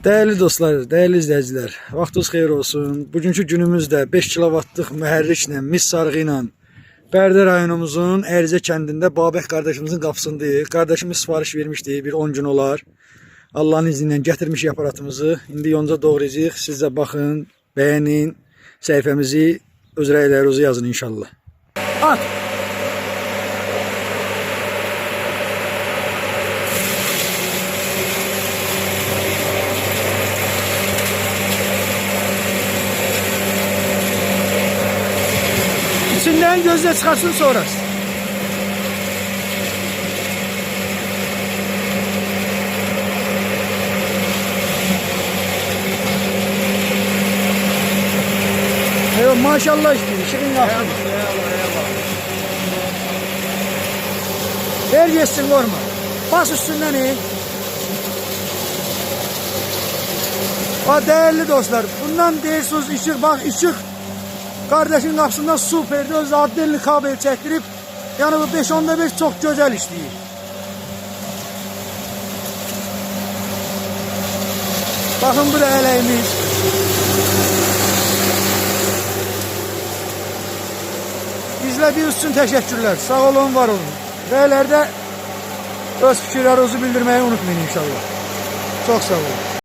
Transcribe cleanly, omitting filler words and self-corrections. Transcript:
Değerli dostlar, değerli izleyiciler, vaxtınız xeyir olsun. Bugünkü günümüzdə 5 kilovatlıq mühərriklə, mis sarğı ilə Bərdə rayonumuzun Ərizə kəndində Babək qardaşımızın qapısındayıq. Qardaşımız sifariş vermişdi, bir 10 gün olar. Allah'ın izniyle gətirmiş aparatımızı. İndi yonca doğrayacağıq. Siz də baxın, bəyənin, səhifəmizi öz rəylərinizi yazın inşallah. At! İçinden gözle çıkarsın sonrası. Evet maşallah işte işin yaptın. Ver geçsin korma. Bas üstünden iyi. Değerli dostlar, bundan değilsiz ışık, bak ışık. Kardeşin kapısında süperdi, öz adlı kabel çektirip yani bu 5-10'da 5 çok güzel işleyir. Bakın bu da eleğimiz. İzlediğiniz için teşekkürler. Sağ olun, var olun. Ve ileride öz fikirlerinizi bildirmeyi unutmayın inşallah. Çok sağ olun.